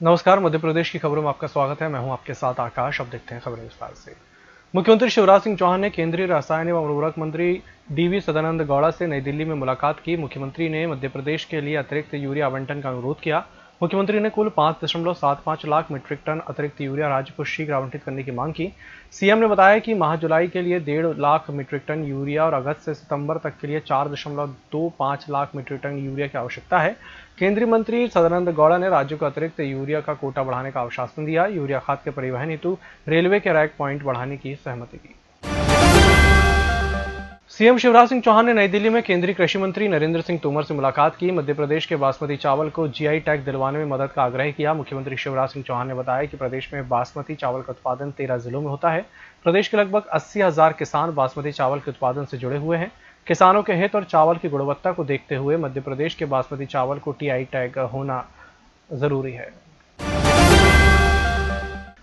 नमस्कार, मध्य प्रदेश की खबरों में आपका स्वागत है। मैं हूं आपके साथ आकाश। अब देखते हैं खबरें विस्तार से। मुख्यमंत्री शिवराज सिंह चौहान ने केंद्रीय रसायन एवं उर्वरक मंत्री डीवी सदानंद गौड़ा से नई दिल्ली में मुलाकात की। मुख्यमंत्री ने मध्य प्रदेश के लिए अतिरिक्त यूरिया आवंटन का अनुरोध किया। मुख्यमंत्री ने कुल 5.75 लाख मीट्रिक टन अतिरिक्त यूरिया राज्य को शीघ्र आवंटित करने की मांग की। सीएम ने बताया कि माह जुलाई के लिए 1.5 लाख मीट्रिक टन यूरिया और अगस्त से सितंबर तक के लिए 4.25 लाख मीट्रिक टन यूरिया की आवश्यकता है। केंद्रीय मंत्री सदानंद गौड़ा ने राज्यों को अतिरिक्त यूरिया का कोटा बढ़ाने का आश्वासन दिया। यूरिया खाद के परिवहन हेतु रेलवे के रैक पॉइंट बढ़ाने की सहमति दी। सीएम शिवराज सिंह चौहान ने नई दिल्ली में केंद्रीय कृषि मंत्री नरेंद्र सिंह तोमर से मुलाकात की। मध्य प्रदेश के बासमती चावल को जीआई टैग दिलवाने में मदद का आग्रह किया। मुख्यमंत्री शिवराज सिंह चौहान ने बताया कि प्रदेश में बासमती चावल का उत्पादन 13 जिलों में होता है। प्रदेश के लगभग 80,000 किसान बासमती चावल के उत्पादन से जुड़े हुए हैं। किसानों के हित और चावल की गुणवत्ता को देखते हुए मध्य प्रदेश के बासमती चावल को टीआई टैग होना जरूरी है।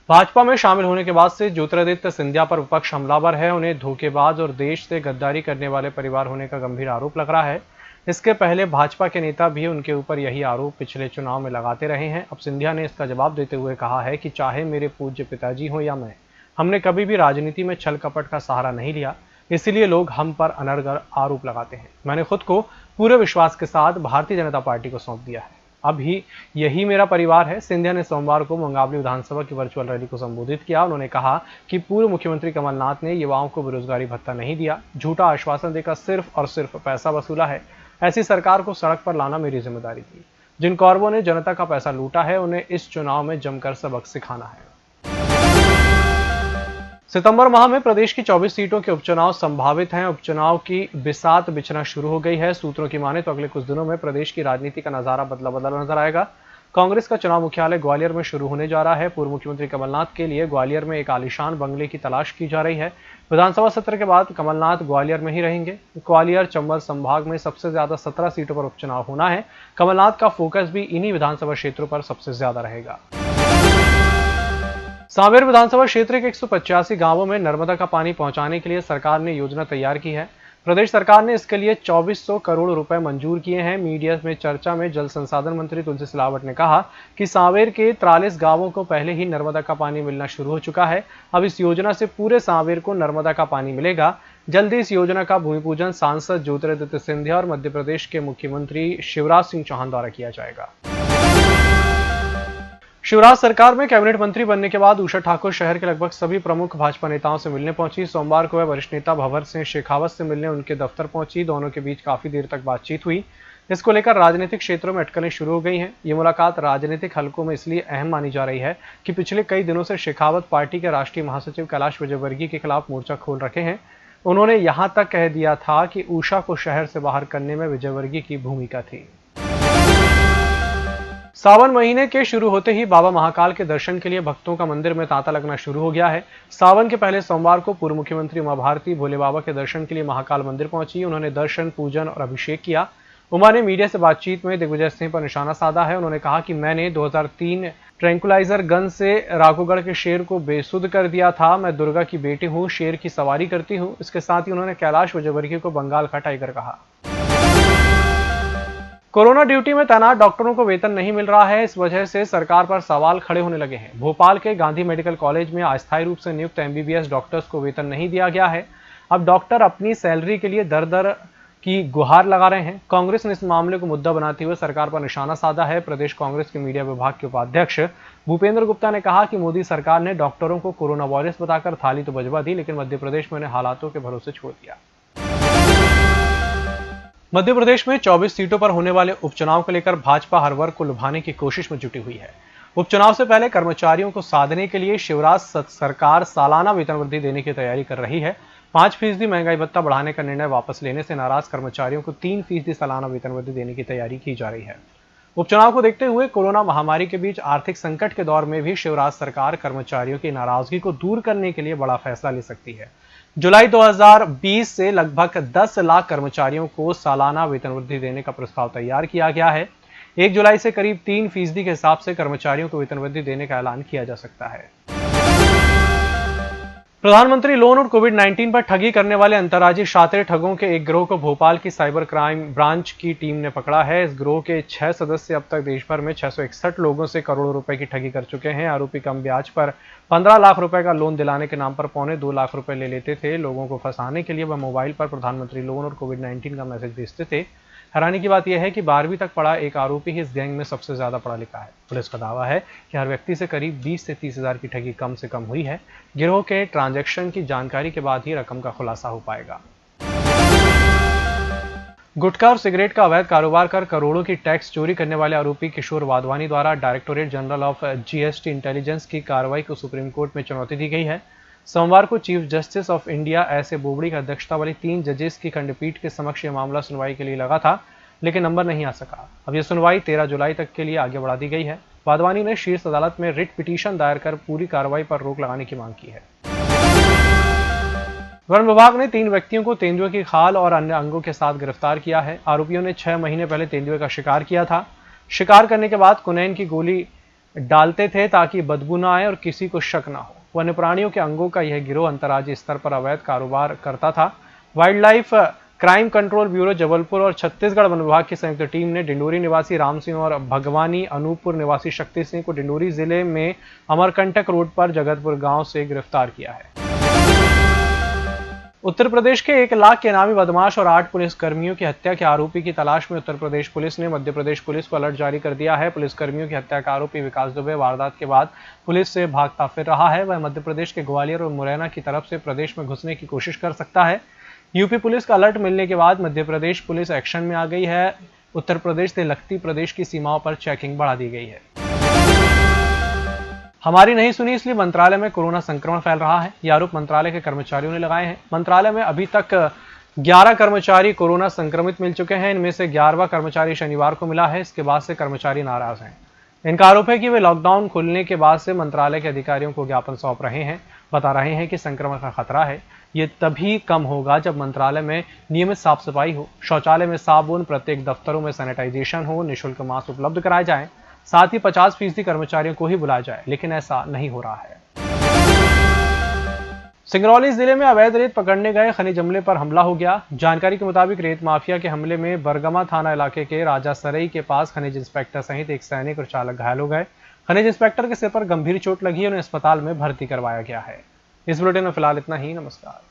भाजपा में शामिल होने के बाद से ज्योतिरादित्य सिंधिया पर विपक्ष हमलावर है। उन्हें धोखेबाज और देश से गद्दारी करने वाले परिवार होने का गंभीर आरोप लग रहा है। इसके पहले भाजपा के नेता भी उनके ऊपर यही आरोप पिछले चुनाव में लगाते रहे हैं। अब सिंधिया ने इसका जवाब देते हुए कहा है कि चाहे मेरे पूज्य पिताजी हो या मैं, हमने कभी भी राजनीति में छल कपट का सहारा नहीं लिया, इसलिए लोग हम पर अनर्गल आरोप लगाते हैं। मैंने खुद को पूरे विश्वास के साथ भारतीय जनता पार्टी को सौंप दिया है। अब ही यही मेरा परिवार है। सिंधिया ने सोमवार को मुंगावली विधानसभा की वर्चुअल रैली को संबोधित किया। उन्होंने कहा कि पूर्व मुख्यमंत्री कमलनाथ ने युवाओं को बेरोजगारी भत्ता नहीं दिया, झूठा आश्वासन देकर सिर्फ और सिर्फ पैसा वसूला है। ऐसी सरकार को सड़क पर लाना मेरी जिम्मेदारी थी। जिन कौरवों ने जनता का पैसा लूटा है, उन्हें इस चुनाव में जमकर सबक सिखाना है। सितंबर माह में प्रदेश की 24 सीटों के उपचुनाव संभावित हैं। उपचुनाव की बिसात बिछना शुरू हो गई है। सूत्रों की माने तो अगले कुछ दिनों में प्रदेश की राजनीति का नजारा बदला बदला नजर आएगा। कांग्रेस का चुनाव मुख्यालय ग्वालियर में शुरू होने जा रहा है। पूर्व मुख्यमंत्री कमलनाथ के लिए ग्वालियर में एक आलीशान बंगले की तलाश की जा रही है। विधानसभा सत्र के बाद कमलनाथ ग्वालियर में ही रहेंगे। ग्वालियर चंबल संभाग में सबसे ज्यादा 17 सीटों पर उपचुनाव होना है। कमलनाथ का फोकस भी इन्हीं विधानसभा क्षेत्रों पर सबसे ज्यादा रहेगा। सांवेर विधानसभा क्षेत्र के 185 गांवों में नर्मदा का पानी पहुंचाने के लिए सरकार ने योजना तैयार की है। प्रदेश सरकार ने इसके लिए 2400 करोड़ रुपए मंजूर किए हैं। मीडिया में चर्चा में जल संसाधन मंत्री तुलसी सिलावट ने कहा कि सांवेर के 43 गांवों को पहले ही नर्मदा का पानी मिलना शुरू हो चुका है। अब इस योजना से पूरे सांवेर को नर्मदा का पानी मिलेगा। जल्दी इस योजना का भूमि पूजन सांसद ज्योतिरादित्य सिंधिया और मध्य प्रदेश के मुख्यमंत्री शिवराज सिंह चौहान द्वारा किया जाएगा। शिवराज सरकार में कैबिनेट मंत्री बनने के बाद उषा ठाकुर शहर के लगभग सभी प्रमुख भाजपा नेताओं से मिलने पहुंची। सोमवार को वह वरिष्ठ नेता भंवर सिंह शेखावत से मिलने उनके दफ्तर पहुंची। दोनों के बीच काफी देर तक बातचीत हुई। इसको लेकर राजनीतिक क्षेत्रों में अटकलें शुरू हो गई हैं। ये मुलाकात राजनीतिक हलकों में इसलिए अहम मानी जा रही है कि पिछले कई दिनों से शेखावत पार्टी के राष्ट्रीय महासचिव कैलाश विजयवर्गीय के खिलाफ मोर्चा खोल रखे हैं। उन्होंने यहां तक कह दिया था कि उषा को शहर से बाहर करने में विजयवर्गीय की भूमिका थी। सावन महीने के शुरू होते ही बाबा महाकाल के दर्शन के लिए भक्तों का मंदिर में तांता लगना शुरू हो गया है। सावन के पहले सोमवार को पूर्व मुख्यमंत्री उमा भारती भोले बाबा के दर्शन के लिए महाकाल मंदिर पहुंची। उन्होंने दर्शन, पूजन और अभिषेक किया। उमा ने मीडिया से बातचीत में दिग्विजय सिंह पर निशाना साधा है। उन्होंने कहा कि मैंने 2003 ट्रैंकुलाइजर गन से राघोगढ़ के शेर को बेसुध कर दिया था। मैं दुर्गा की बेटी हूँ, शेर की सवारी करती हूँ। इसके साथ ही उन्होंने कैलाश विजयवर्गीय को बंगाल का टाइगर कहा। कोरोना ड्यूटी में तैनात डॉक्टरों को वेतन नहीं मिल रहा है। इस वजह से सरकार पर सवाल खड़े होने लगे हैं। भोपाल के गांधी मेडिकल कॉलेज में अस्थायी रूप से नियुक्त एमबीबीएस डॉक्टर्स को वेतन नहीं दिया गया है। अब डॉक्टर अपनी सैलरी के लिए दर दर की गुहार लगा रहे हैं। कांग्रेस ने इस मामले को मुद्दा बनाते हुए सरकार पर निशाना साधा है। प्रदेश कांग्रेस के मीडिया विभाग के उपाध्यक्ष भूपेंद्र गुप्ता ने कहा कि मोदी सरकार ने डॉक्टरों को कोरोना वायरस बताकर थाली तो बजवा दी, लेकिन मध्य प्रदेश में उन्हें हालातों के भरोसे छोड़ दिया। मध्य प्रदेश में 24 सीटों पर होने वाले उपचुनाव को लेकर भाजपा हर वर्ग को लुभाने की कोशिश में जुटी हुई है। उपचुनाव से पहले कर्मचारियों को साधने के लिए शिवराज सरकार सालाना वेतन वृद्धि देने की तैयारी कर रही है। 5% महंगाई भत्ता बढ़ाने का निर्णय वापस लेने से नाराज कर्मचारियों को 3% सालाना वेतन वृद्धि देने की तैयारी की जा रही है। उपचुनाव को देखते हुए कोरोना महामारी के बीच आर्थिक संकट के दौर में भी शिवराज सरकार कर्मचारियों की नाराजगी को दूर करने के लिए बड़ा फैसला ले सकती है। जुलाई 2020 से लगभग 10 लाख कर्मचारियों को सालाना वेतन वृद्धि देने का प्रस्ताव तैयार किया गया है। 1 जुलाई से करीब 3% के हिसाब से कर्मचारियों को वेतन वृद्धि देने का ऐलान किया जा सकता है। प्रधानमंत्री लोन और कोविड-19 पर ठगी करने वाले अंतर्राज्यीय शातिर ठगों के एक गिरोह को भोपाल की साइबर क्राइम ब्रांच की टीम ने पकड़ा है। इस गिरोह के 6 सदस्य अब तक देश भर में 661 लोगों से करोड़ों रुपए की ठगी कर चुके हैं। आरोपी कम ब्याज पर 15 लाख रुपए का लोन दिलाने के नाम पर 2.25 लाख रुपए ले लेते थे। लोगों को फंसाने के लिए वह मोबाइल पर प्रधानमंत्री लोन और कोविड-19 का मैसेज भेजते थे। हैरानी की बात यह है कि 12वीं तक पढ़ा एक आरोपी ही इस गैंग में सबसे ज्यादा पढ़ा लिखा है। पुलिस का दावा है कि हर व्यक्ति से करीब 20 से 30 हजार की ठगी कम से कम हुई है। गिरोह के ट्रांजैक्शन की जानकारी के बाद ही रकम का खुलासा हो पाएगा। गुटखा और सिगरेट का अवैध कारोबार कर करोड़ों की टैक्स चोरी करने वाले आरोपी किशोर वाधवानी द्वारा directorate general of GST intelligence की कार्रवाई को सुप्रीम कोर्ट में चुनौती दी गई है। सोमवार को chief justice of India S A Bobde की अध्यक्षता वाली 3 जजेस की खंडपीठ के समक्ष यह मामला सुनवाई के लिए लगा था, लेकिन नंबर नहीं आ सका। अब यह सुनवाई 13 जुलाई तक के लिए आगे बढ़ा दी गई है। वाधवानी ने शीर्ष अदालत में रिट पिटीशन दायर कर पूरी कार्रवाई पर रोक लगाने की मांग की है। वन विभाग ने 3 व्यक्तियों को तेंदुए की खाल और अन्य अंगों के साथ गिरफ्तार किया है। आरोपियों ने 6 महीने पहले तेंदुए का शिकार किया था। शिकार करने के बाद कुनैन की गोली डालते थे ताकि बदबू न आए और किसी को शक न हो। वन्य प्राणियों के अंगों का यह गिरोह अंतर्राज्यीय स्तर पर अवैध कारोबार करता था। Wild life crime control bureau Jabalpur और छत्तीसगढ़ वन विभाग की संयुक्त टीम ने डिंडोरी निवासी राम सिंह और भगवानी अनूपपुर निवासी शक्ति सिंह को डिंडोरी जिले में अमरकंटक रोड पर जगतपुर गांव से गिरफ्तार किया है। उत्तर प्रदेश के 1 लाख के इनामी बदमाश और 8 पुलिसकर्मियों की हत्या के आरोपी की तलाश में उत्तर प्रदेश पुलिस ने मध्य प्रदेश पुलिस को अलर्ट जारी कर दिया है। पुलिसकर्मियों की हत्या का आरोपी विकास दुबे वारदात के बाद पुलिस से भागता फिर रहा है। वह मध्य प्रदेश के ग्वालियर और मुरैना की तरफ से प्रदेश में घुसने की कोशिश कर सकता है। यूपी पुलिस का अलर्ट मिलने के बाद मध्य प्रदेश पुलिस एक्शन में आ गई है। उत्तर प्रदेश से लगती प्रदेश की सीमाओं पर चेकिंग बढ़ा दी गई है। हमारी नहीं सुनी इसलिए मंत्रालय में कोरोना संक्रमण फैल रहा है। यह आरोप मंत्रालय के कर्मचारियों ने लगाए हैं। मंत्रालय में अभी तक 11 कर्मचारी कोरोना संक्रमित मिल चुके हैं। इनमें से 11वां कर्मचारी शनिवार को मिला है। इसके बाद से कर्मचारी नाराज हैं। इनका आरोप है कि वे लॉकडाउन खुलने के बाद से मंत्रालय के अधिकारियों को ज्ञापन सौंप रहे हैं, बता रहे हैं कि संक्रमण का खतरा है। ये तभी कम होगा जब मंत्रालय में नियमित साफ सफाई हो, शौचालय में साबुन, प्रत्येक दफ्तरों में सैनिटाइजेशन हो, निःशुल्क मास्क उपलब्ध कराए जाएं, साथ ही 50% कर्मचारियों को ही बुलाया जाए, लेकिन ऐसा नहीं हो रहा है। सिंगरौली जिले में अवैध रेत पकड़ने गए खनिज अमले पर हमला हो गया। जानकारी के मुताबिक रेत माफिया के हमले में बरगमा थाना इलाके के राजा सरई के पास खनिज इंस्पेक्टर सहित एक सैनिक और चालक घायल हो गए। खनिज इंस्पेक्टर के सिर पर गंभीर चोट लगी और उन्हें अस्पताल में भर्ती करवाया गया है। इस बुलेटिन में फिलहाल इतना ही। नमस्कार।